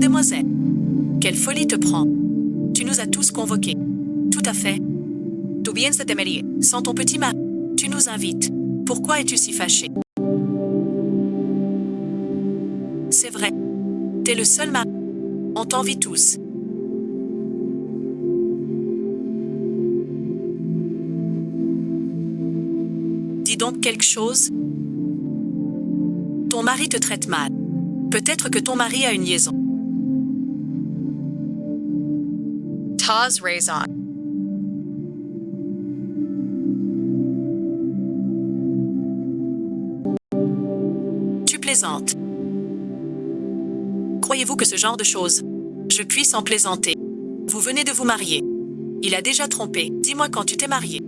demoiselle. Quelle folie te prend? Tu nous as tous convoqués. Tout à fait. Tu vienes de te marier, sans ton petit mari. Tu nous invites. Pourquoi es-tu si fâché? C'est vrai. T'es le seul mari. On t'envie tous. Dis donc quelque chose. Ton mari te traite mal. Peut-être que ton mari a une liaison. T'as raison. Tu plaisantes. Croyez-vous que ce genre de choses, je puisse en plaisanter? Vous venez de vous marier. Il a déjà trompé. Dis-moi quand tu t'es marié.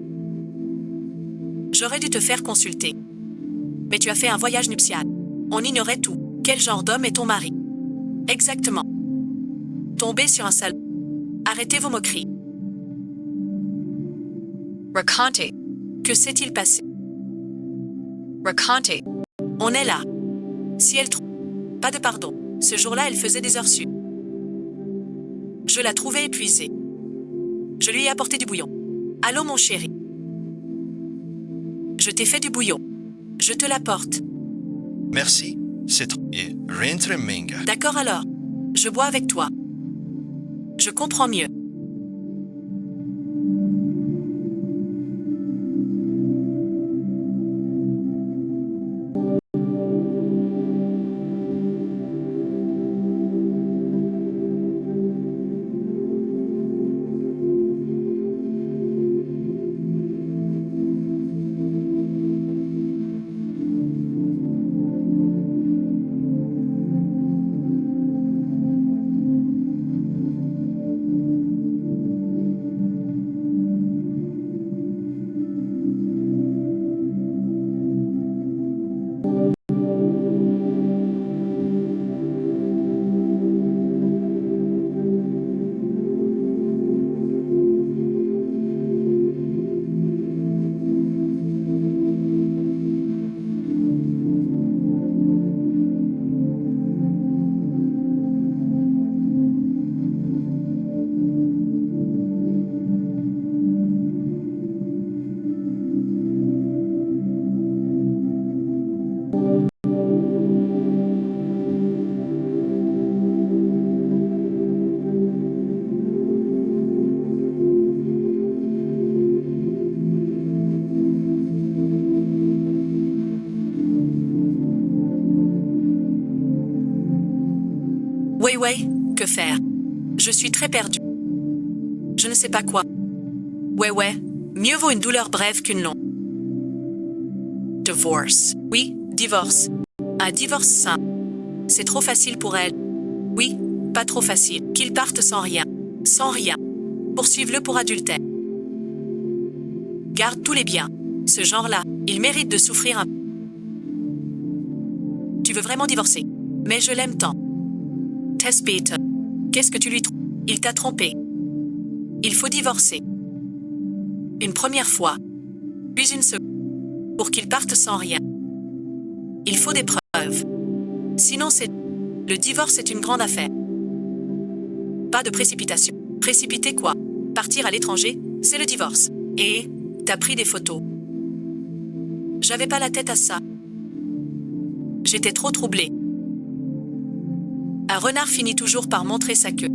J'aurais dû te faire consulter. Mais tu as fait un voyage nuptial. On ignorait tout. Quel genre d'homme est ton mari? Exactement. Tombé sur un salon. Arrêtez vos moqueries. Racontez. Que s'est-il passé? Racontez. On est là. Si elle trouve... Pas de pardon. Ce jour-là, elle faisait des heures sup. Je la trouvais épuisée. Je lui ai apporté du bouillon. Allô, mon chéri. Je t'ai fait du bouillon. Je te l'apporte. Merci, c'est et Rentriming. D'accord alors. Je bois avec toi. Je comprends mieux. Ouais, que faire? Je suis très perdue. Je ne sais pas quoi. Ouais, mieux vaut une douleur brève qu'une longue. Divorce. Oui, divorce. Un divorce sain. C'est trop facile pour elle. Oui, pas trop facile. Qu'ils partent sans rien. Sans rien. Poursuive-le pour adultère. Garde tous les biens. Ce genre-là, il mérite de souffrir un peu. Tu veux vraiment divorcer? Mais je l'aime tant. Tess Peter. Qu'est-ce que tu lui trouves? Il t'a trompé. Il faut divorcer. Une première fois. Puis une seconde. Pour qu'il parte sans rien. Il faut des preuves. Sinon c'est... Le divorce est une grande affaire. Pas de précipitation. Précipiter quoi? Partir à l'étranger, c'est le divorce. Et t'as pris des photos. J'avais pas la tête à ça. J'étais trop troublée. Un renard finit toujours par montrer sa queue.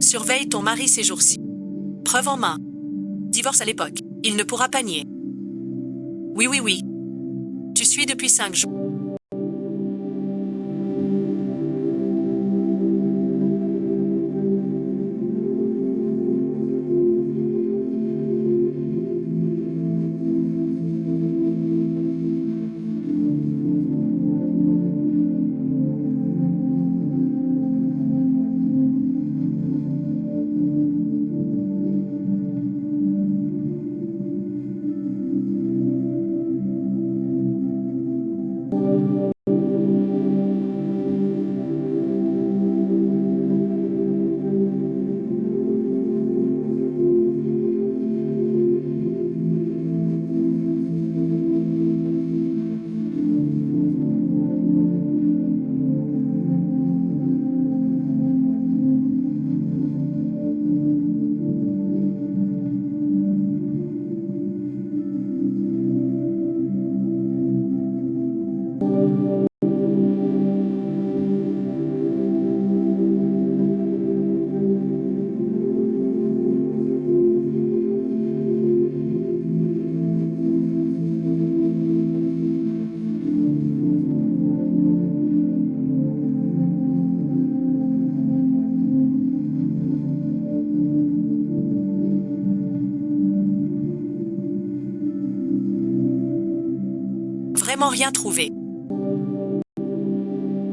Surveille ton mari ces jours-ci. Preuve en main. Divorce à l'époque. Il ne pourra pas nier. Oui. Tu suis depuis 5 jours. vraiment rien trouvé.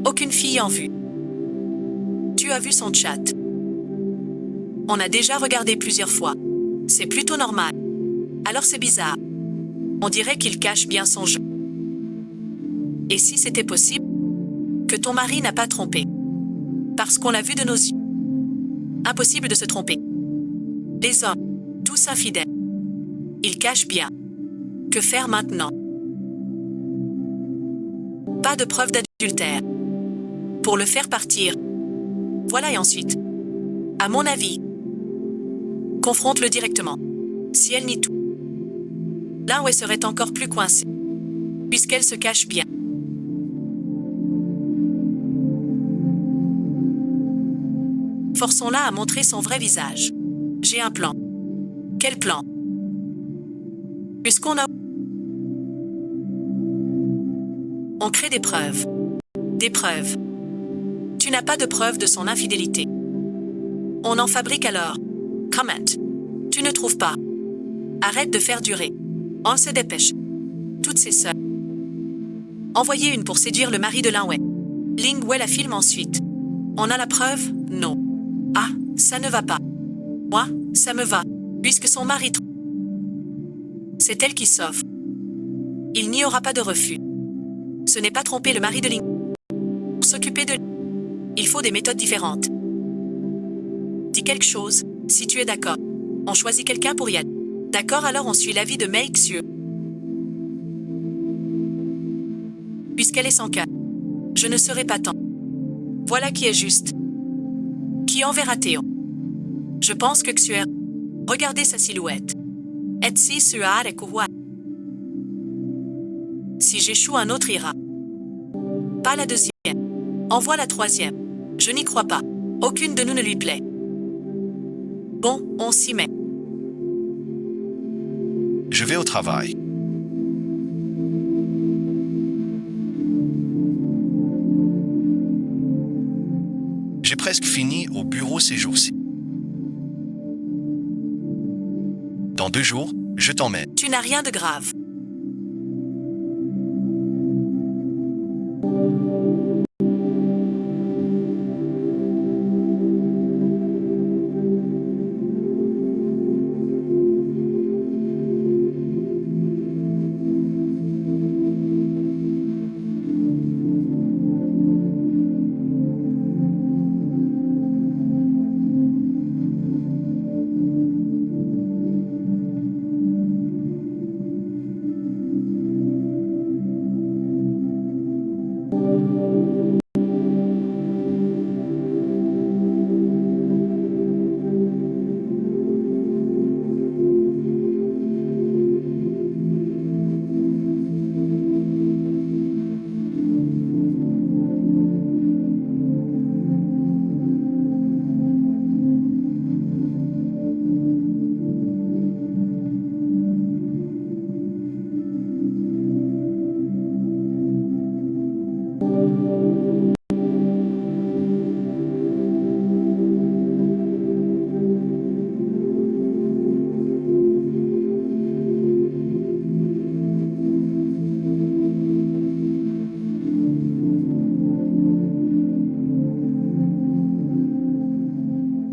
Aucune fille en vue. Tu as vu son chat. On a déjà regardé plusieurs fois. C'est plutôt normal. Alors c'est bizarre. On dirait qu'il cache bien son jeu. Et si c'était possible, que ton mari n'a pas trompé? Parce qu'on l'a vu de nos yeux. Impossible de se tromper. Les hommes, tous infidèles. Ils cachent bien. Que faire maintenant? Pas de preuve d'adultère. Pour le faire partir. Voilà et ensuite. À mon avis. Confronte-le directement. Si elle nie tout. Là où elle serait encore plus coincée. Puisqu'elle se cache bien. Forçons-la à montrer son vrai visage. J'ai un plan. Quel plan? Puisqu'on a... On crée des preuves. Des preuves. Tu n'as pas de preuve de son infidélité. On en fabrique alors. Comment? Tu ne trouves pas. Arrête de faire durer. On se dépêche. Toutes ces sœurs. Envoyez une pour séduire le mari de Lin-Wei. Ling-Wei la filme ensuite. On a la preuve? Non. Ah, ça ne va pas. Moi, ça me va, puisque son mari... C'est elle qui s'offre. Il n'y aura pas de refus. Ce n'est pas tromper le mari de Ling. Pour s'occuper de... Il faut des méthodes différentes. Dis quelque chose, si tu es d'accord. On choisit quelqu'un pour y aller. D'accord, alors on suit l'avis de Mei Xiu. Puisqu'elle est sans cas, je ne serai pas tant. Voilà qui est juste. Qui enverra Théo? Je pense que Xuer. Regardez sa silhouette. Etsi Suar et Kuhua. Si j'échoue, un autre ira. Pas la deuxième. Envoie la troisième. Je n'y crois pas. Aucune de nous ne lui plaît. Bon, on s'y met. Je vais au travail. J'ai presque fini au bureau ces jours-ci. Dans 2 jours, je t'emmène. Tu n'as rien de grave.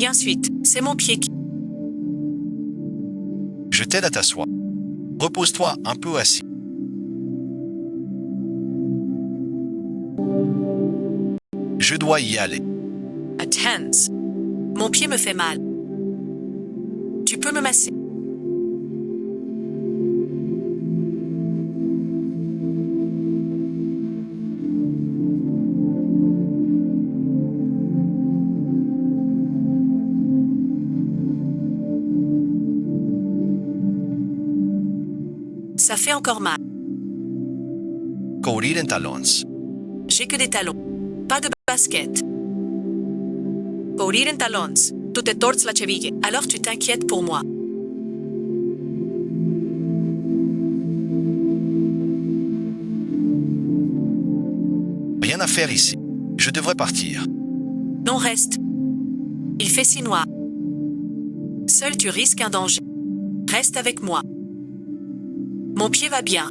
Et ensuite, c'est mon pied qui... Je t'aide à t'asseoir. Repose-toi un peu assis. Je dois y aller. Attends. Mon pied me fait mal. Tu peux me masser. Ça fait encore mal. Courir en talons. J'ai que des talons. Pas de basket. Courir en talons. Tu te tords la cheville. Alors tu t'inquiètes pour moi. Rien à faire ici. Je devrais partir. Non, reste. Il fait si noir. Seul tu risques un danger. Reste avec moi. Mon pied va bien.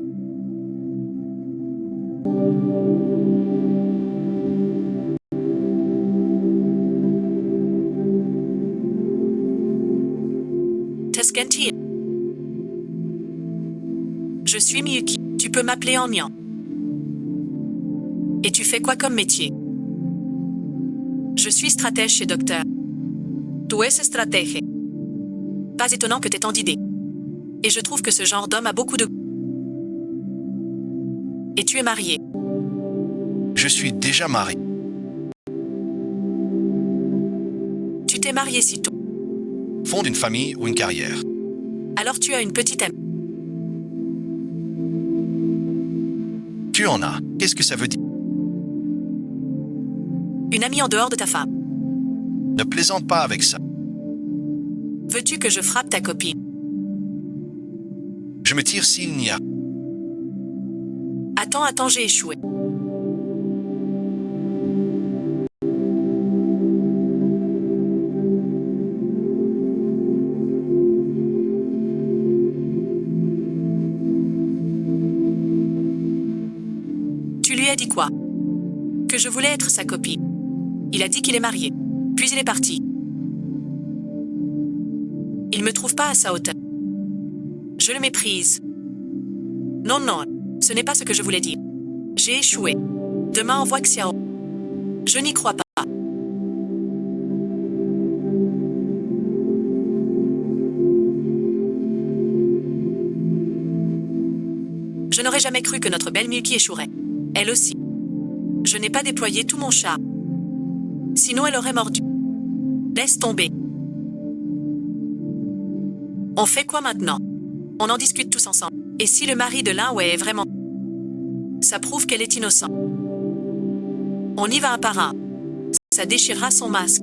Teskentil. Je suis Miyuki. Tu peux m'appeler en Mian. Et tu fais quoi comme métier? Je suis stratège chez Docteur. Tu es stratège. Pas étonnant que t'aies tant d'idées. Et je trouve que ce genre d'homme a beaucoup de... Et tu es marié. Je suis déjà marié. Tu t'es marié si tôt. Fonde une famille ou une carrière. Alors tu as une petite amie. Tu en as. Qu'est-ce que ça veut dire? Une amie en dehors de ta femme. Ne plaisante pas avec ça. Veux-tu que je frappe ta copine? Je me tire s'il n'y a. Attends, j'ai échoué. Tu lui as dit quoi? Que je voulais être sa copine. Il a dit qu'il est marié. Puis il est parti. Il me trouve pas à sa hauteur. Je le méprise. Non, ce n'est pas ce que je voulais dire. J'ai échoué. Demain envoie Xiao. Je n'y crois pas. Je n'aurais jamais cru que notre belle Miyuki échouerait. Elle aussi. Je n'ai pas déployé tout mon charme. Sinon elle aurait mordu. Laisse tomber. On fait quoi maintenant? On en discute tous ensemble. Et si le mari de l'un est vraiment... Ça prouve qu'elle est innocente. On y va un par un. Ça déchirera son masque.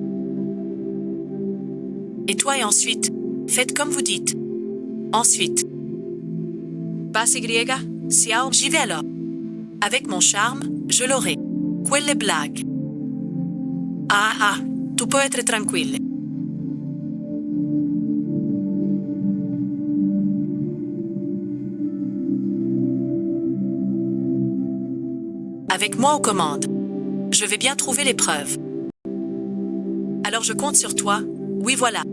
Et toi et ensuite, faites comme vous dites. Ensuite. Passe griega, Xiao, j'y vais alors. Avec mon charme, je l'aurai. Quelle blague. Ah, tu peux être tranquille. Avec moi aux commandes. Je vais bien trouver les preuves. Alors je compte sur toi. Oui, voilà.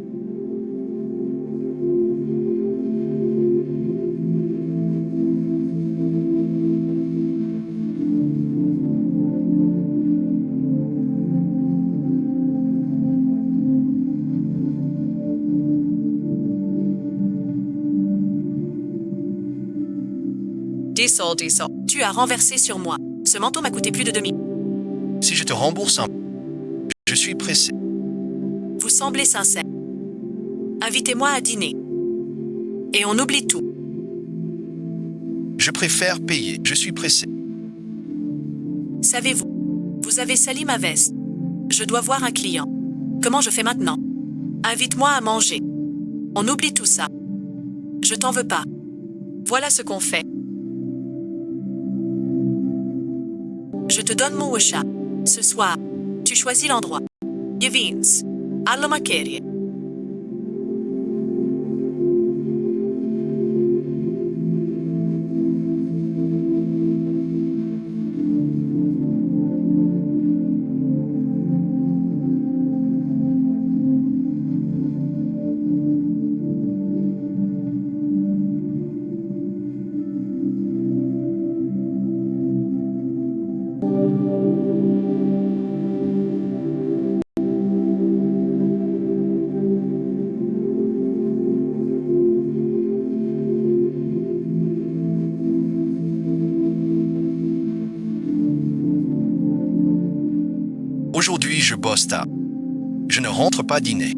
Diesel. Tu as renversé sur moi. Ce manteau m'a coûté plus de 2000. Si je te rembourse un... Je suis pressé. Vous semblez sincère. Invitez-moi à dîner. Et on oublie tout. Je préfère payer. Je suis pressé. Savez-vous, vous avez sali ma veste. Je dois voir un client. Comment je fais maintenant? Invite-moi à manger. On oublie tout ça. Je t'en veux pas. Voilà ce qu'on fait. Je te donne mon chat. Ce soir, tu choisis l'endroit. Yevins. Allo Makerie. Aujourd'hui, je bosse tard. Je ne rentre pas dîner.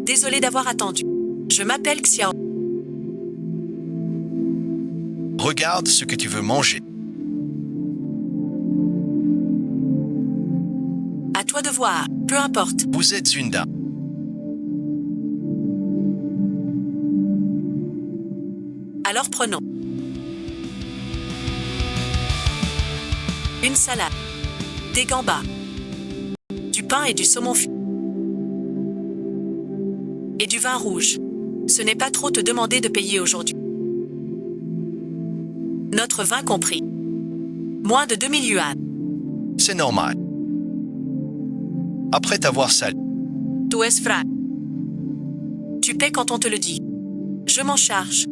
Désolé d'avoir attendu. Je m'appelle Xiao. Regarde ce que tu veux manger. À toi de voir. Peu importe. Vous êtes une dame. Alors prenons. Une salade. Des gambas. Du pain et du saumon fumé. Et du vin rouge. Ce n'est pas trop te demander de payer aujourd'hui. Notre vin compris. Moins de 2000 yuan. C'est normal. Après t'avoir sali, Tu es franc. Tu paies quand on te le dit. Je m'en charge.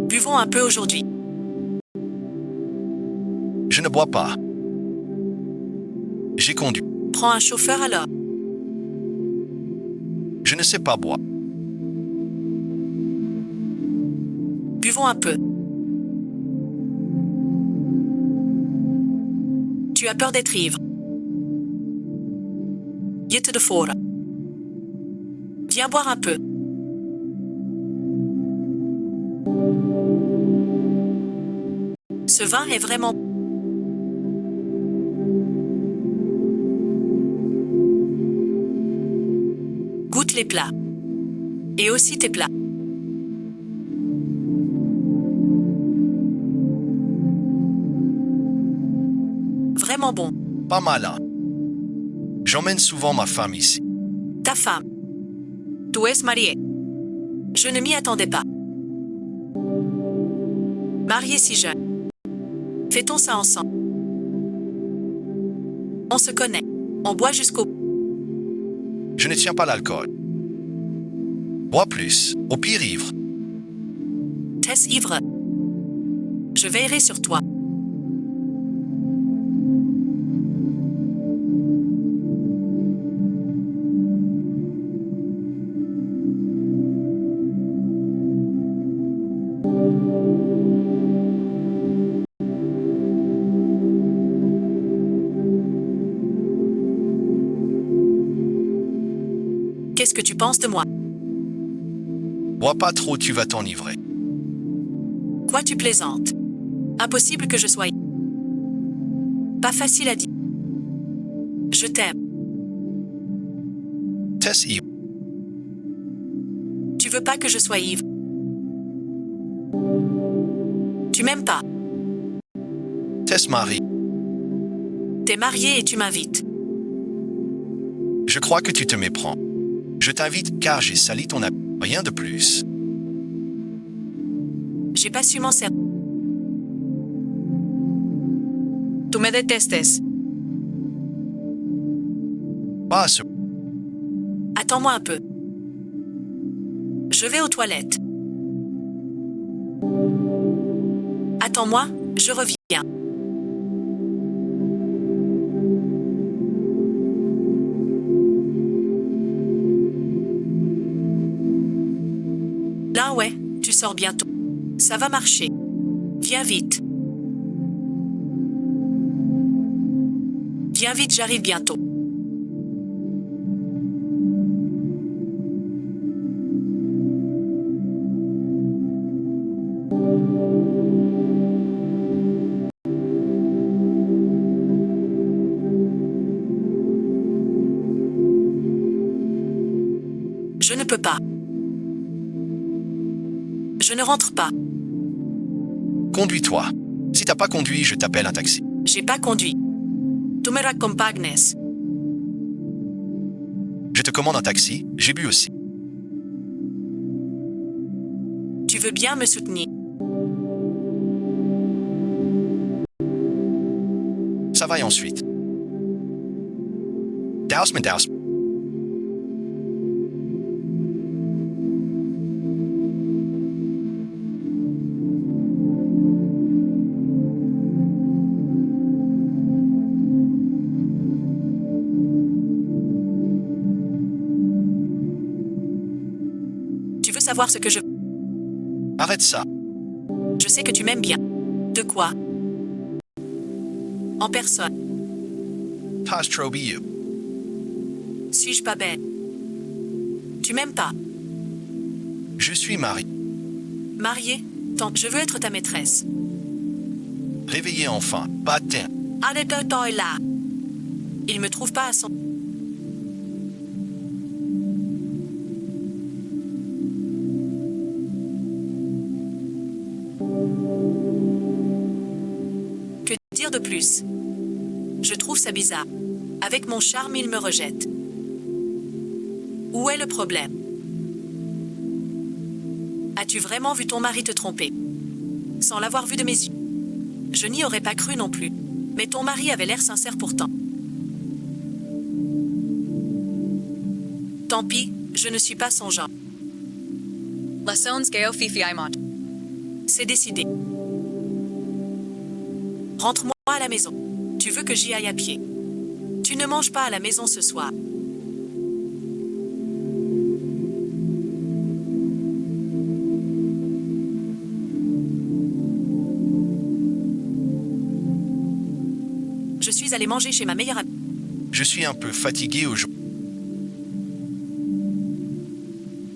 Buvons un peu aujourd'hui. je ne bois pas. J'ai conduit. Prends un chauffeur alors. Je ne sais pas boire. Buvons un peu. Tu as peur d'être ivre. Jette de fora. Viens boire un peu. Ce vin est vraiment... Goûte les plats. Et aussi tes plats. Vraiment bon. Pas mal, hein. J'emmène souvent ma femme ici. Ta femme. Tu es marié. Je ne m'y attendais pas. Marié si jeune. Fait-on ça ensemble? On se connaît. On boit jusqu'au... Je ne tiens pas l'alcool. Bois plus, au pire ivre. T'es ivre. Je veillerai sur toi. Qu'est-ce que tu penses de moi? Bois pas trop, tu vas t'enivrer. Quoi, tu plaisantes? Impossible que je sois... Pas facile à dire. Je t'aime. T'es ivre. Tu veux pas que je sois ivre? Tu m'aimes pas. T'es marié. T'es marié et tu m'invites. Je crois que tu te méprends. Je t'invite car j'ai sali ton habit. Rien de plus. J'ai pas su m'en servir. Tu me détestes. Pas à ce... Attends-moi un peu. Je vais aux toilettes. Attends-moi, je reviens. Là, ouais, tu sors bientôt. Ça va marcher. Viens vite. Viens vite, j'arrive bientôt. Je ne peux pas. Je ne rentre pas. Conduis-toi. Si t'as pas conduit, je t'appelle un taxi. J'ai pas conduit. Tu me raccompagnes. Je te commande un taxi, j'ai bu aussi. Tu veux bien me soutenir? Ça va et ensuite. Dausman. Tu veux savoir ce que je... Arrête ça. Je sais que tu m'aimes bien. De quoi? En personne. Tastrobiu. Suis-je pas belle? Tu m'aimes pas? Je suis marié. Mariée? Tant, je veux être ta maîtresse. Réveillé enfin. Patin. Allez, toi là. Il me trouve pas à son... dire de plus? Je trouve ça bizarre. Avec mon charme, il me rejette. Où est le problème? As-tu vraiment vu ton mari te tromper? Sans l'avoir vu de mes yeux. Je n'y aurais pas cru non plus. Mais ton mari avait l'air sincère pourtant. Tant pis, je ne suis pas son genre. Lassons geo fifi aimant. C'est décidé. Rentre-moi à la maison. Tu veux que j'y aille à pied. Tu ne manges pas à la maison ce soir. Je suis allée manger chez ma meilleure amie. Je suis un peu fatigué aujourd'hui.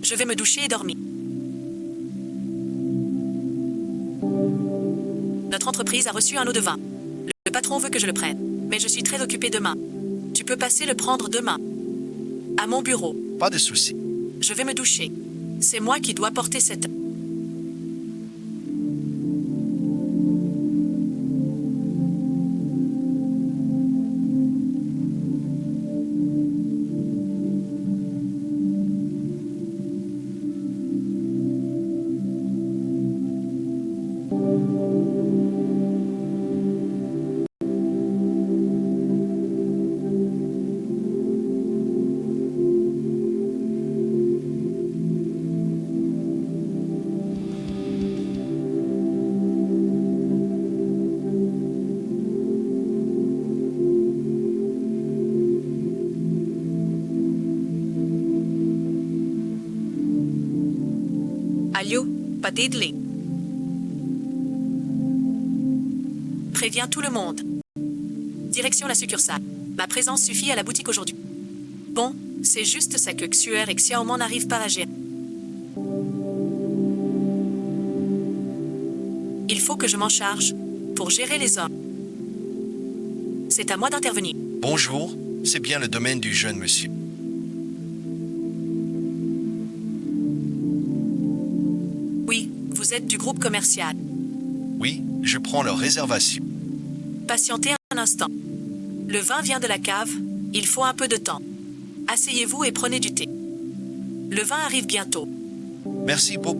Je vais me doucher et dormir. Notre entreprise a reçu un lot de vin. Le patron veut que je le prenne, mais je suis très occupée demain. Tu peux passer le prendre demain. À mon bureau. Pas de souci. Je vais me doucher. C'est moi qui dois porter cette... Alio, patidli. Préviens tout le monde. Direction la succursale. Ma présence suffit à la boutique aujourd'hui. Bon, c'est juste ça que Xuer et Xiaoman n'arrivent pas à gérer. Il faut que je m'en charge pour gérer les hommes. C'est à moi d'intervenir. Bonjour, c'est bien le domaine du jeune monsieur. Oui, vous êtes du groupe commercial. Oui, je prends leur réservation. Patientez un instant. Le vin vient de la cave, il faut un peu de temps. Asseyez-vous et prenez du thé. Le vin arrive bientôt. Merci beaucoup.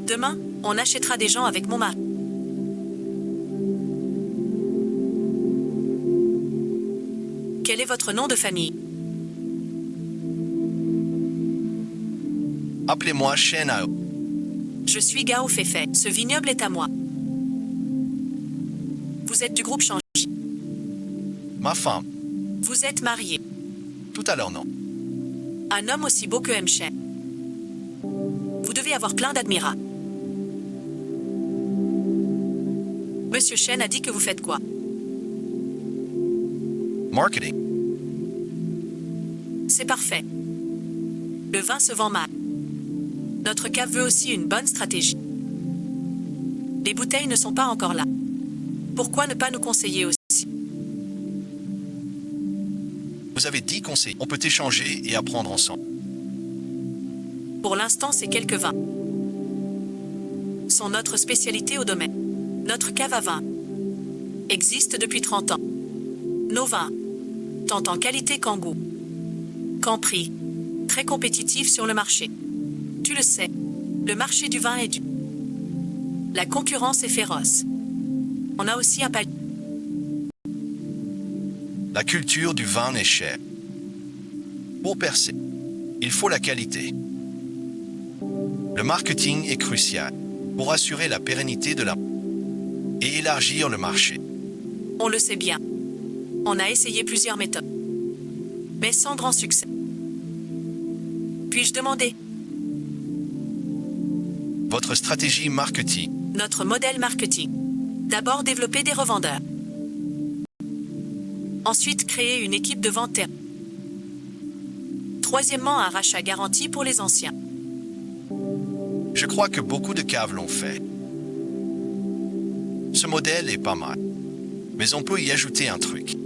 Demain, on achètera des gens avec mon mari. Quel est votre nom de famille? Appelez-moi Shen Ao. Je suis Gao Feifei. Ce vignoble est à moi. Vous êtes du groupe Changi. Ma femme. Vous êtes marié. Tout à l'heure non. Un homme aussi beau que M. Shen. Vous devez avoir plein d'admirables. Monsieur Shen a dit que vous faites quoi? Marketing. C'est parfait. Le vin se vend mal. Notre cave veut aussi une bonne stratégie. Les bouteilles ne sont pas encore là. Pourquoi ne pas nous conseiller aussi? Vous avez 10 conseils. On peut échanger et apprendre ensemble. Pour l'instant, c'est quelques vins. Sont notre spécialité au domaine. Notre cave à vin existe depuis 30 ans. Nos vins, tant en qualité qu'en goût, qu'en prix, très compétitifs sur le marché. Tu le sais, le marché du vin est dur. La concurrence est féroce. On a aussi un palier. La culture du vin est chère. Pour percer, il faut la qualité. Le marketing est crucial pour assurer la pérennité de la et élargir le marché. On le sait bien. On a essayé plusieurs méthodes, mais sans grand succès. Puis-je demander? Votre stratégie marketing. Notre modèle marketing. D'abord développer des revendeurs. Ensuite créer une équipe de vente. Troisièmement, un rachat garanti pour les anciens. Je crois que beaucoup de caves l'ont fait. Ce modèle est pas mal. Mais on peut y ajouter un truc.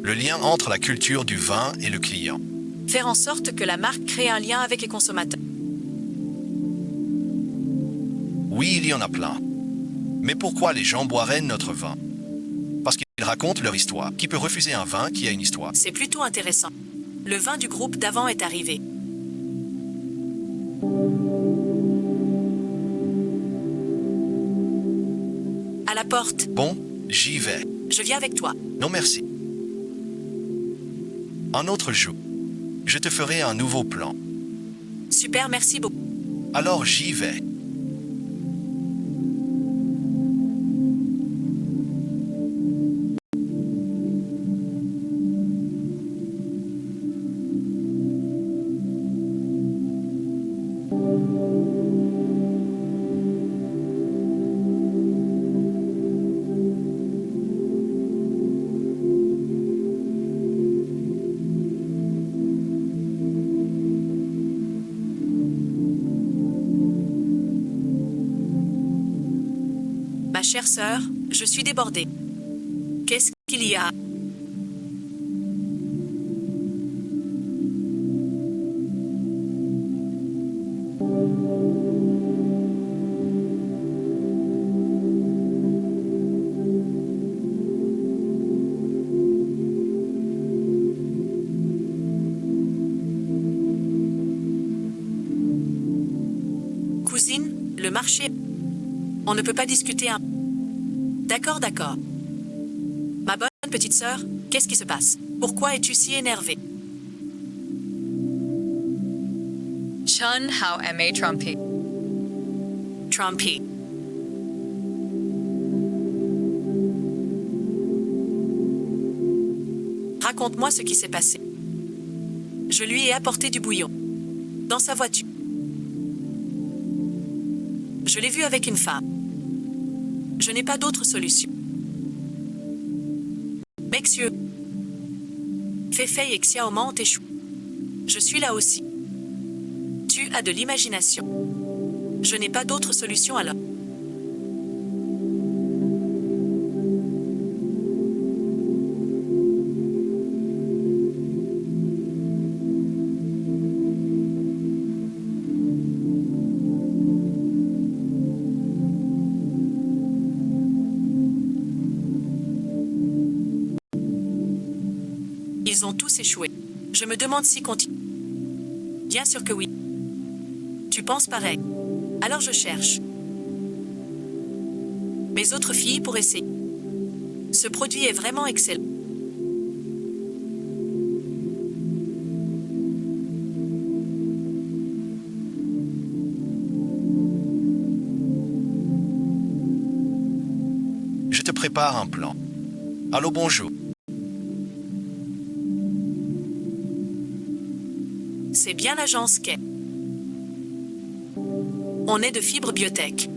Le lien entre la culture du vin et le client. Faire en sorte que la marque crée un lien avec les consommateurs. Oui, il y en a plein. Mais pourquoi les gens boiraient notre vin? Parce qu'ils racontent leur histoire. Qui peut refuser un vin qui a une histoire? C'est plutôt intéressant. Le vin du groupe d'avant est arrivé. À la porte. Bon, j'y vais. Je viens avec toi. Non merci. Un autre jour, je te ferai un nouveau plan. Super, merci beaucoup. Alors j'y vais. Ma chère sœur, je suis débordée. Qu'est-ce qu'il y a? Cousine, le marché. On ne peut pas discuter un... D'accord, d'accord. Ma bonne petite sœur, qu'est-ce qui se passe? Pourquoi es-tu si énervée? Chun Hao Ma Trumpy. Trumpy. Raconte-moi ce qui s'est passé. Je lui ai apporté du bouillon. Dans sa voiture. Je l'ai vu avec une femme. Je n'ai pas d'autre solution. Mexieux. Feifei et Xiaoman ont échoué. Je suis là aussi. Tu as de l'imagination. Je n'ai pas d'autre solution alors. Ils ont tous échoué. Je me demande si continue. Bien sûr que oui. Tu penses pareil. Alors je cherche. Mes autres filles pour essayer. Ce produit est vraiment excellent. Je te prépare un plan. Allô, bonjour. C'est bien l'agence Quai. On est de Fibre Biotech.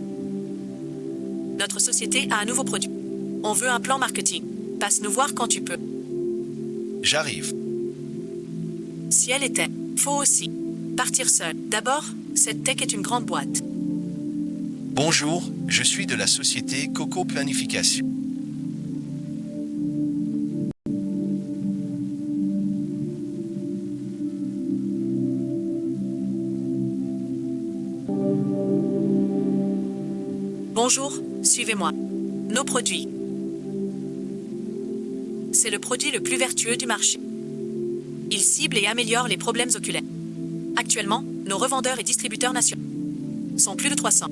Notre société a un nouveau produit. On veut un plan marketing. Passe nous voir quand tu peux. J'arrive. Si elle était, faut aussi partir seule. D'abord, cette tech est une grande boîte. Bonjour, je suis de la société Coco Planification. Bonjour, suivez-moi. Nos produits. C'est le produit le plus vertueux du marché. Il cible et améliore les problèmes oculaires. Actuellement, nos revendeurs et distributeurs nationaux sont plus de 300.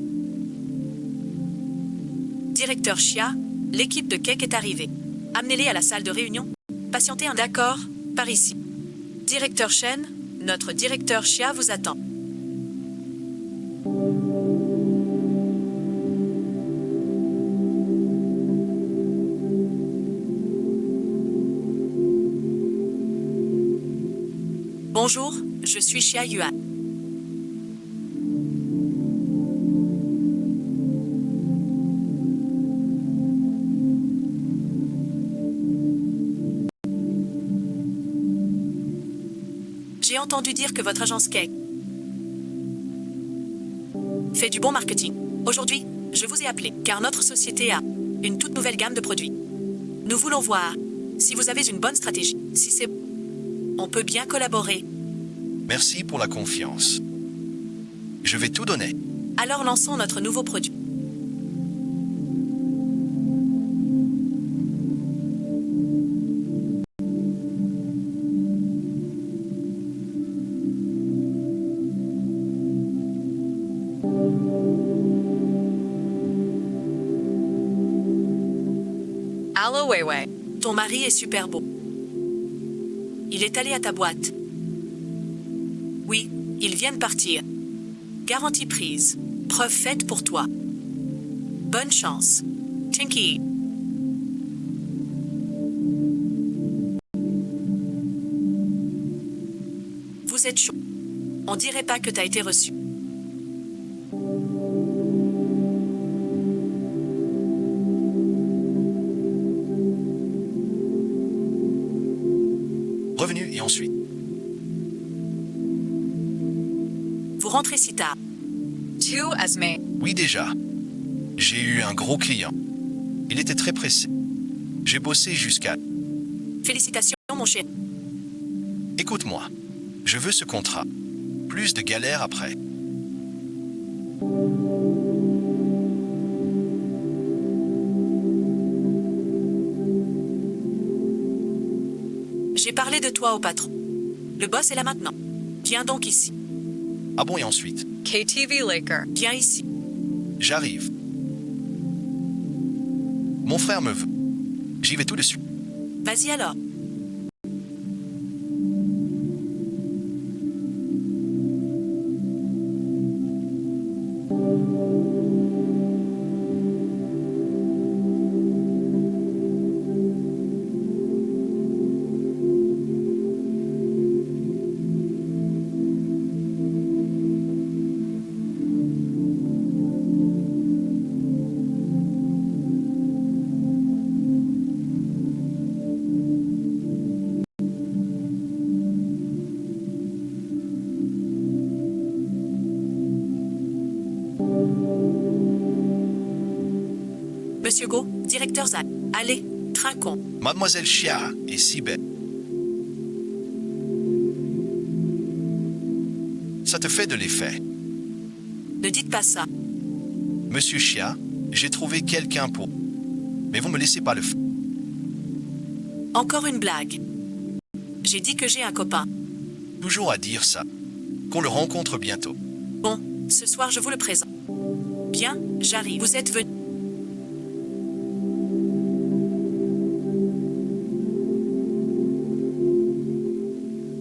Directeur Chia, l'équipe de Cake est arrivée. Amenez-les à la salle de réunion. Patientez un d'accord, par ici. Directeur Shen, notre directeur Chia vous attend. Bonjour, je suis Xia Yuan. J'ai entendu dire que votre agence Cake fait du bon marketing. Aujourd'hui, je vous ai appelé car notre société a une toute nouvelle gamme de produits. Nous voulons voir si vous avez une bonne stratégie. Si c'est... On peut bien collaborer. Merci pour la confiance. Je vais tout donner. Alors lançons notre nouveau produit. Alo Weiwei. Ton mari est super beau. Il est allé à ta boîte. Oui, il vient de partir. Garantie prise. Preuve faite pour toi. Bonne chance. Tinky. Vous êtes chaud. On dirait pas que t'as été reçu. Revenu et ensuite. Vous rentrez si tard. Tu Esme. Oui déjà. J'ai eu un gros client. Il était très pressé. J'ai bossé jusqu'à... Félicitations, mon cher. Écoute-moi. Je veux ce contrat. Plus de galères après. J'ai parlé de toi au patron. Le boss est là maintenant. Viens donc ici. Ah bon et ensuite. KTV Laker. Viens ici. J'arrive. Mon frère me veut. J'y vais tout de suite. Vas-y alors. Monsieur Go, directeur ZAD. Allez, trinquons. Mademoiselle Chia est si belle. Ça te fait de l'effet. Ne dites pas ça. Monsieur Chia, j'ai trouvé quelqu'un pour... Mais vous me laissez pas le faire. Encore une blague. J'ai dit que j'ai un copain. Toujours à dire ça. Qu'on le rencontre bientôt. Bon, ce soir je vous le présente. Bien, j'arrive. Vous êtes venu.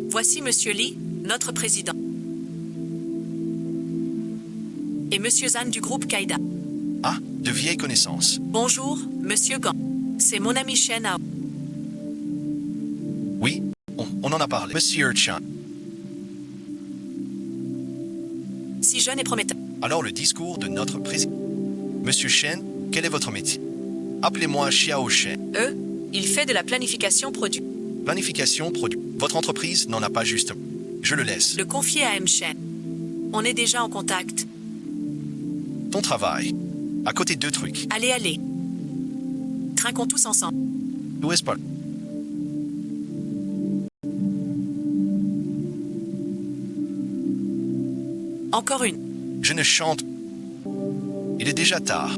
Voici Monsieur Lee, notre président. Et Monsieur Zan du groupe Kaida. Ah, de vieilles connaissances. Bonjour, Monsieur Gant. C'est mon ami Shen Hao. Oui, on en a parlé. Monsieur Chan. Si jeune et prometteur. Alors le discours de notre président. Monsieur Shen, quel est votre métier? Appelez-moi Xiao Shen. Il fait de la planification produit. Planification, produit. Votre entreprise n'en a pas juste. Je le laisse. Le confier à M. Shen. On est déjà en contact. Ton travail. À côté de deux trucs. Allez, allez. Trinquons tous ensemble. Où est-ce pas? Encore une. Je ne chante. Il est déjà tard.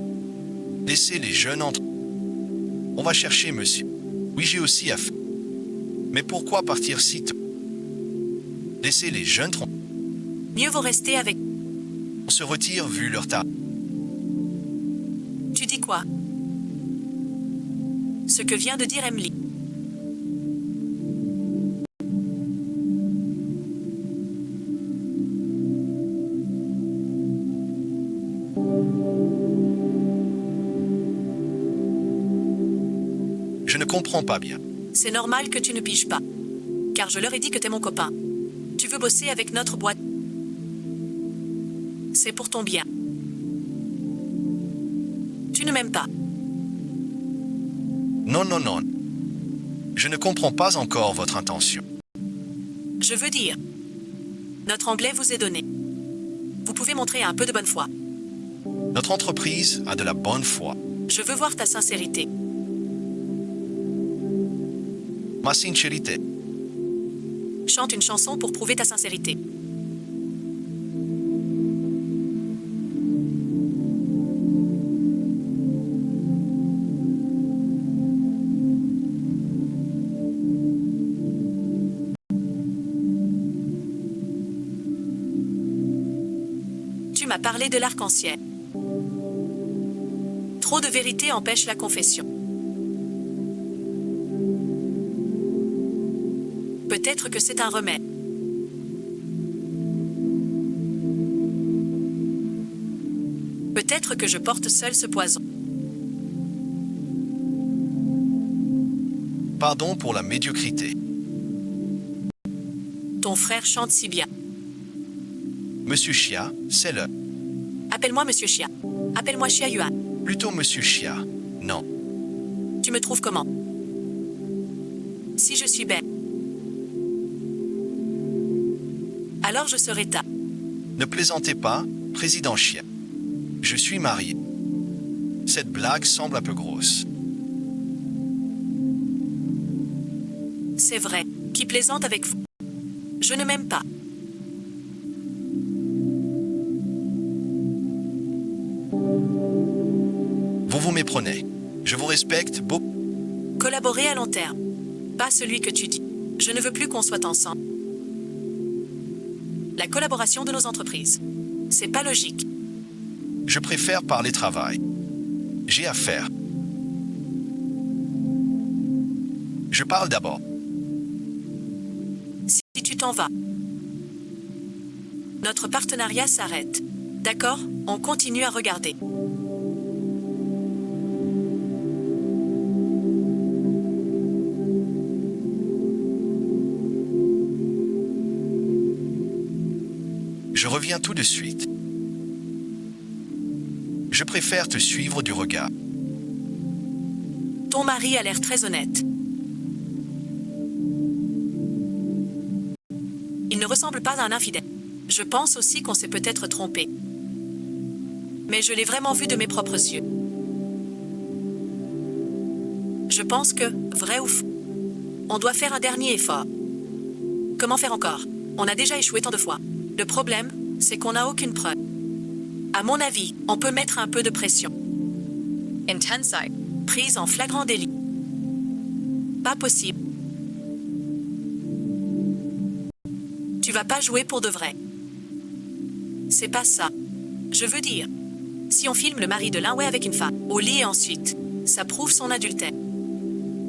Laissez les jeunes entrer. On va chercher monsieur. Oui, j'ai aussi à faire. Mais pourquoi partir si tôt? Laissez les jeunes troncs. Mieux vaut rester avec. On se retire vu leur tard. Tu dis quoi? Ce que vient de dire Emily. Je ne comprends pas bien. C'est normal que tu ne piges pas. Car je leur ai dit que t'es mon copain. Tu veux bosser avec notre boîte. C'est pour ton bien. Tu ne m'aimes pas. Non, non, non. Je ne comprends pas encore votre intention. Je veux dire, notre anglais vous est donné. Vous pouvez montrer un peu de bonne foi. Notre entreprise a de la bonne foi. Je veux voir ta sincérité. Ma sincérité. Chante une chanson pour prouver ta sincérité. Tu m'as parlé de l'arc-en-ciel. Trop de vérité empêche la confession. Peut-être que c'est un remède. Peut-être que je porte seul ce poison. Pardon pour la médiocrité. Ton frère chante si bien. Monsieur Chia, c'est le. Appelle-moi Monsieur Chia. Appelle-moi Chia Yuan. Plutôt Monsieur Chia. Non. Tu me trouves comment? Si je suis belle, alors je serai ta. Ne plaisantez pas, Président Chia. Je suis marié. Cette blague semble un peu grosse. C'est vrai. Qui plaisante avec vous? Je ne m'aime pas. Vous vous méprenez. Je vous respecte beaucoup. Collaborer à long terme. Pas celui que tu dis. Je ne veux plus qu'on soit ensemble. La collaboration de nos entreprises. C'est pas logique. Je préfère parler travail. J'ai affaire. Je parle d'abord. Si tu t'en vas, notre partenariat s'arrête. D'accord? On continue à regarder. Je reviens tout de suite. Je préfère te suivre du regard. Ton mari a l'air très honnête. Il ne ressemble pas à un infidèle. Je pense aussi qu'on s'est peut-être trompé. Mais je l'ai vraiment vu de mes propres yeux. Je pense que, vrai ou faux, on doit faire un dernier effort. Comment faire encore? On a déjà échoué tant de fois. Le problème, c'est qu'on n'a aucune preuve. À mon avis, on peut mettre un peu de pression. Intensite. Prise en flagrant délit. Pas possible. Tu vas pas jouer pour de vrai. C'est pas ça. Je veux dire, si on filme le mari de l'un avec une femme, au lit et ensuite, ça prouve son adultère.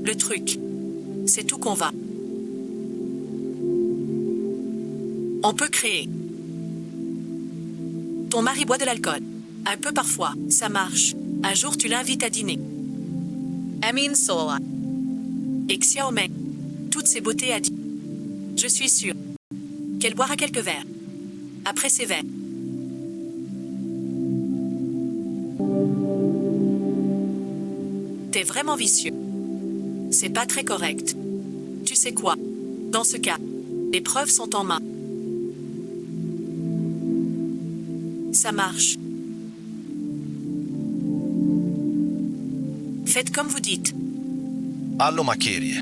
Le truc, c'est tout qu'on va. On peut créer. Ton mari boit de l'alcool. Un peu parfois, ça marche. Un jour, tu l'invites à dîner. Amin Sola. Et Xiaomeng, toutes ses beautés a dit. Je suis sûre qu'elle boira quelques verres. Après ces verres. T'es vraiment vicieux. C'est pas très correct. Tu sais quoi? Dans ce cas, les preuves sont en main. Ça marche. Faites comme vous dites. Allo Macherie.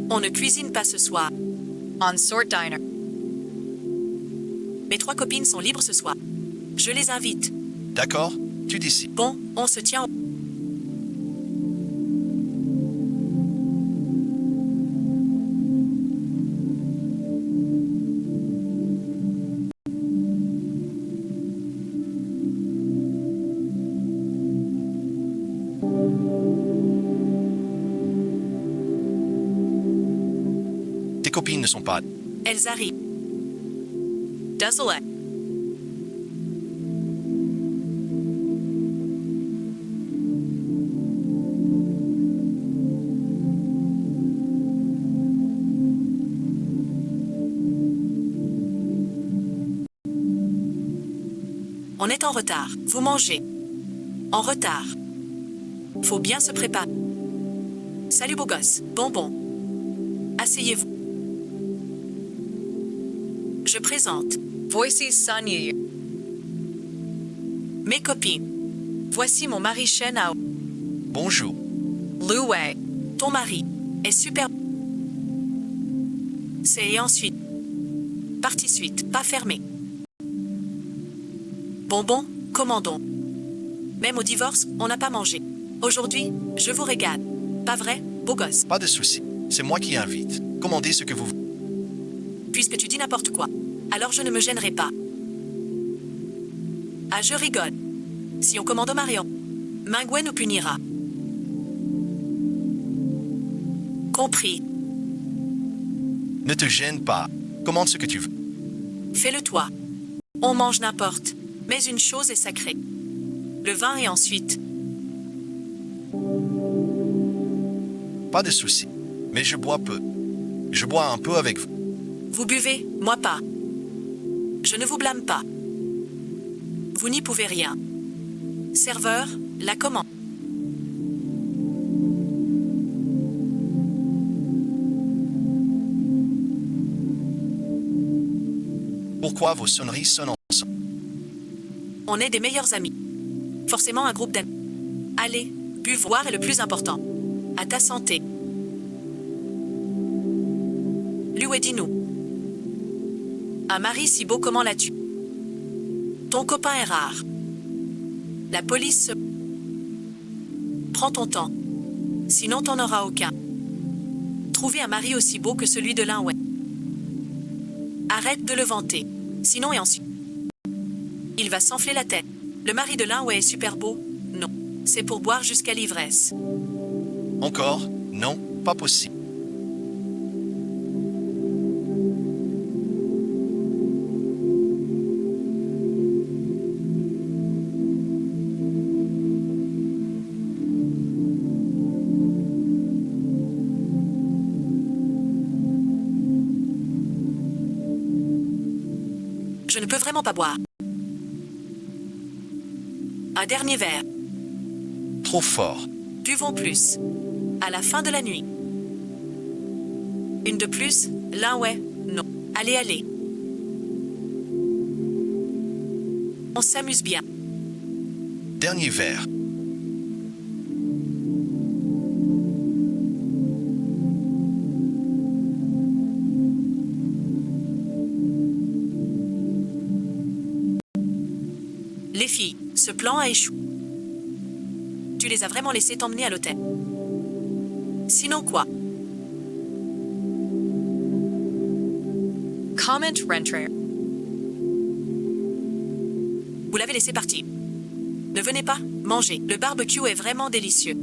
On ne cuisine pas ce soir. On Sort Diner. Mes 3 copines sont libres ce soir. Je les invite. D'accord, tu décides. Bon, on se tient au... Tes copines ne sont pas. Elles arrivent. Desolate. On est en retard. Vous mangez. En retard. Faut bien se préparer. Salut beau gosse. Bonbon. Asseyez-vous. Je présente Voici Sun Yu. mes copines. Voici mon mari Shen Hao. Bonjour. Lu Wei. Ton mari est super. C'est et ensuite. Partie suite, pas fermée. Bonbon, commandons. Même au divorce, on n'a pas mangé. Aujourd'hui, je vous régale. Pas vrai, beau gosse? Pas de souci. C'est moi qui invite. Commandez ce que vous voulez. Puisque tu dis n'importe quoi, alors je ne me gênerai pas. Ah, je rigole. Si on commande Marion, Mingway nous punira. Compris. Ne te gêne pas. Commande ce que tu veux. Fais-le toi. On mange n'importe, mais une chose est sacrée. Le vin et ensuite. Pas de souci. Mais je bois peu. Je bois un peu avec vous. Vous buvez, moi pas. Je ne vous blâme pas. Vous n'y pouvez rien. Serveur, la commande. Pourquoi vos sonneries sonnent ensemble? On est des meilleurs amis. Forcément un groupe d'amis. Allez, buvoir est le plus important. À ta santé. Lui dis-nous. Un mari si beau, comment l'as-tu? Ton copain est rare. La police se... Prends ton temps. Sinon t'en auras aucun. Trouver un mari aussi beau que celui de l'un, ouais. Arrête de le vanter. Sinon et ensuite. Il va s'enfler la tête. Le mari de l'un, ouais, est super beau. Non. C'est pour boire jusqu'à l'ivresse. Encore? Non, pas possible. Je ne peux vraiment pas boire. Un dernier verre. Trop fort. Buvons plus. À la fin de la nuit. Une de plus? L'un, ouais. Non. Allez, allez. On s'amuse bien. Dernier verre. Les filles, ce plan a échoué. Tu les as vraiment laissées t'emmener à l'hôtel. Sinon quoi? Comment rentrer. Vous l'avez laissé partir. Ne venez pas, mangez. Le barbecue est vraiment délicieux.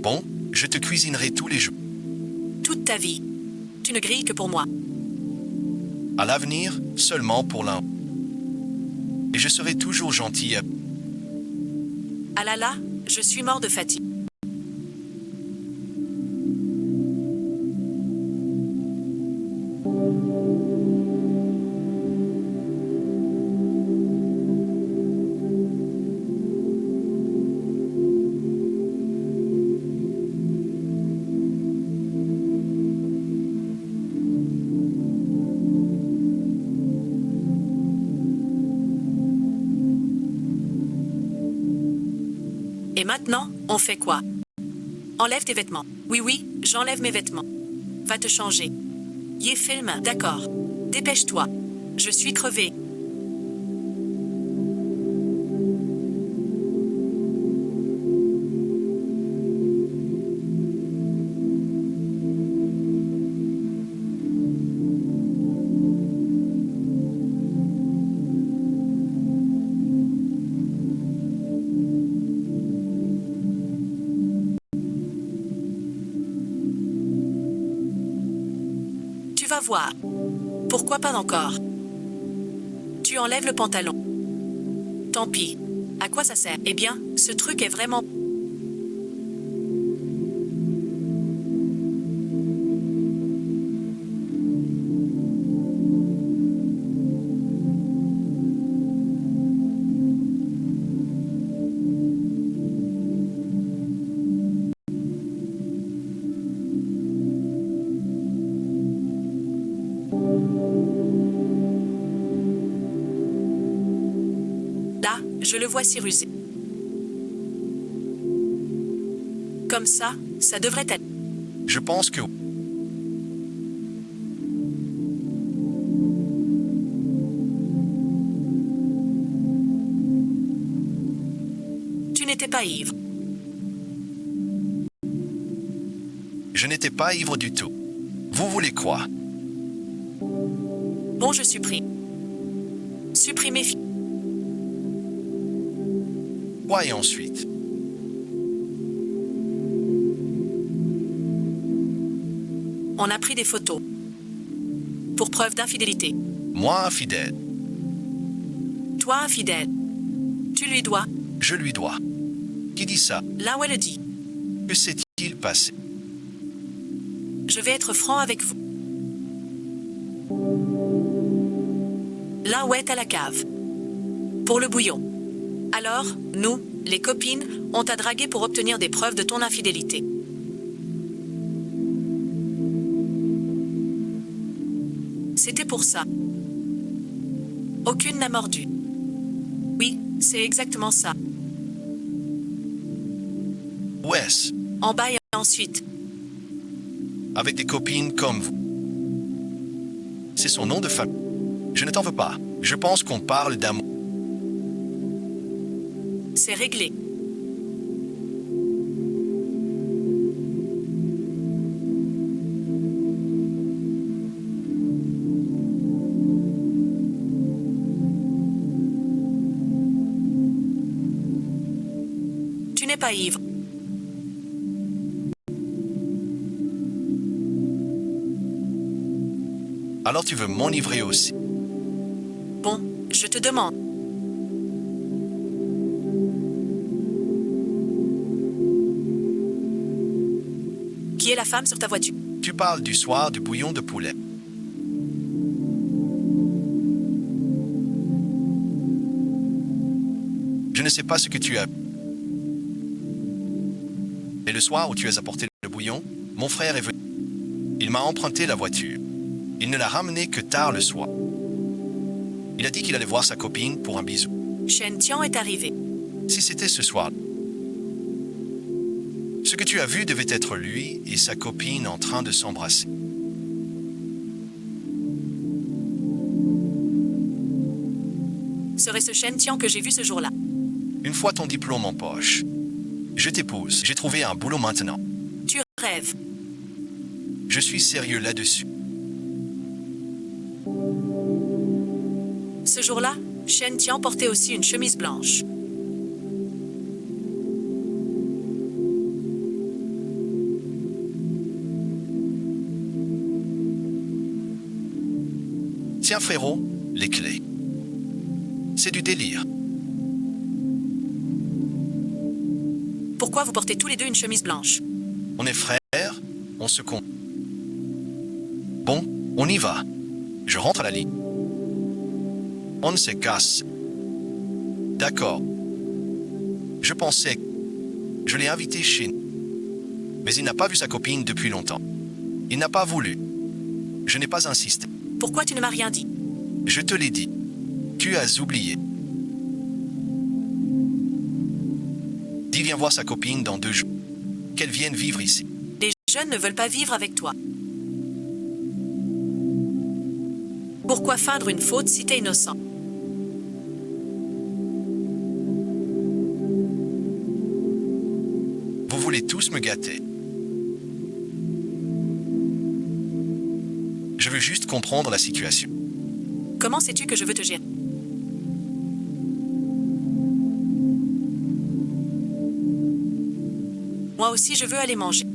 Bon, je te cuisinerai tous les jours. Toute ta vie. Tu ne grilles que pour moi. À l'avenir, seulement pour l'un. Et je serai toujours gentil à... Ah là là, je suis mort de fatigue. Et maintenant, on fait quoi? Enlève tes vêtements. Oui, oui, j'enlève mes vêtements. Va te changer. Yé film, d'accord. Dépêche-toi. Je suis crevé. Tu vas voir. Pourquoi pas encore? Tu enlèves le pantalon. Tant pis. À quoi ça sert? Eh bien, ce truc est vraiment... Là, Je le vois s'y ruser. Comme ça devrait être. Je pense que... Tu n'étais pas ivre. Je n'étais pas ivre du tout. Vous voulez quoi? Bon, je supprime. Supprimer. Quoi et ensuite? On a pris des photos. Pour preuve d'infidélité. Moi, infidèle. Toi, infidèle. Tu lui dois. Je lui dois. Qui dit ça? Là où elle le dit. Que s'est-il passé? Je vais être franc avec vous. Là où est à la cave. Pour le bouillon. Alors, nous, les copines, on t'a dragué pour obtenir des preuves de ton infidélité. C'était pour ça. Aucune n'a mordu. Oui, c'est exactement ça. Où est-ce? En bas et ensuite. Avec des copines comme vous. C'est son nom de famille. Je ne t'en veux pas. Je pense qu'on parle d'amour. C'est réglé. Tu n'es pas ivre. Alors tu veux m'enivrer aussi. Bon, je te demande. Qui est la femme sur ta voiture? Tu parles du soir du bouillon de poulet. Je ne sais pas ce que tu as. Et le soir où tu as apporté le bouillon, mon frère est venu. Il m'a emprunté la voiture. Il ne l'a ramenée que tard le soir. Il a dit qu'il allait voir sa copine pour un bisou. Shen Tian est arrivé. Si c'était ce soir, ce que tu as vu devait être lui et sa copine en train de s'embrasser. Serait ce Shen Tian que j'ai vu ce jour-là. Une fois ton diplôme en poche, je t'épouse. J'ai trouvé un boulot maintenant. Tu rêves. Je suis sérieux là-dessus. Ce jour-là, Shen Tian portait aussi une chemise blanche. Tiens frérot, les clés. C'est du délire. Pourquoi vous portez tous les deux une chemise blanche? On est frères, on se compte. Bon, on y va. Je rentre à la ligne. On se casse. D'accord. Je pensais que je l'ai invité chez nous. Mais il n'a pas vu sa copine depuis longtemps. Il n'a pas voulu. Je n'ai pas insisté. Pourquoi tu ne m'as rien dit? Je te l'ai dit. Tu as oublié. Dis viens voir sa copine dans 2 jours. Qu'elle vienne vivre ici. Les jeunes ne veulent pas vivre avec toi. Pourquoi feindre une faute si t'es innocent? Vous voulez tous me gâter. Je veux juste comprendre la situation. Comment sais-tu que je veux te gérer? Moi aussi, je veux aller manger.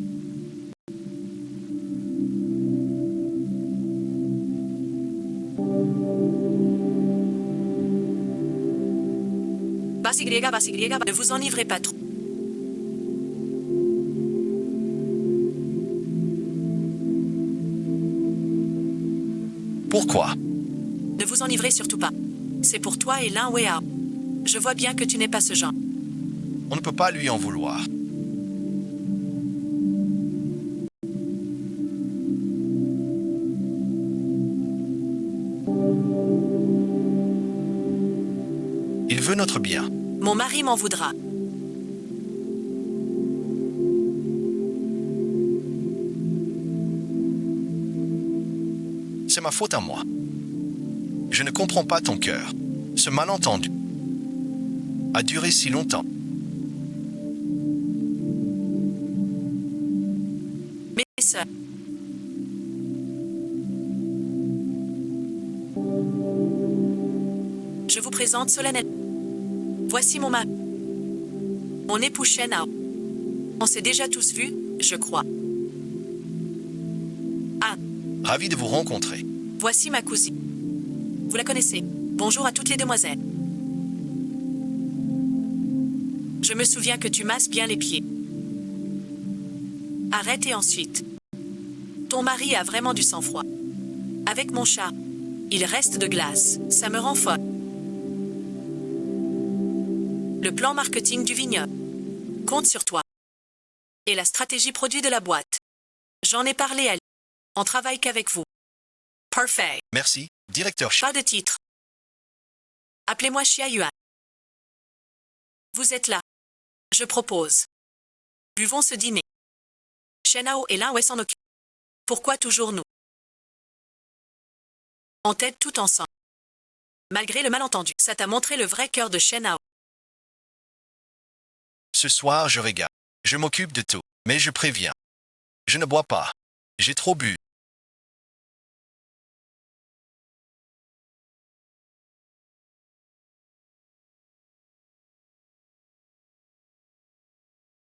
Basigriega, ne vous enivrez pas trop. Pourquoi? Ne vous enivrez surtout pas. C'est pour toi et Lin Weihao. Je vois bien que tu n'es pas ce genre. On ne peut pas lui en vouloir. Il veut notre bien. Mon mari m'en voudra. C'est ma faute à moi. Je ne comprends pas ton cœur. Ce malentendu a duré si longtemps. Mes sœurs. Je vous présente solennellement. Voici mon mari. Mon époux Shenhao. On s'est déjà tous vus, je crois. Ah, Ravi de vous rencontrer. voici ma cousine. Vous la connaissez. Bonjour à toutes les demoiselles. Je me souviens que tu masses bien les pieds. Arrête et ensuite. Ton mari a vraiment du sang-froid. Avec mon chat, il reste de glace. Ça me rend folle. Le plan marketing du vignoble compte sur toi. Et la stratégie produit de la boîte. J'en ai parlé à lui. On travaille qu'avec vous. Parfait. Merci, directeur Pas de titre. Appelez-moi Xia Yuan. Vous êtes là. Je propose. Buvons ce dîner. Shenhao est là où elle s'en occupe. Pourquoi toujours nous? On t'aide tout ensemble. Malgré le malentendu, ça t'a montré le vrai cœur de Shenhao. Ce soir, je regarde. Je m'occupe de tout. Mais je préviens. Je ne bois pas. J'ai trop bu.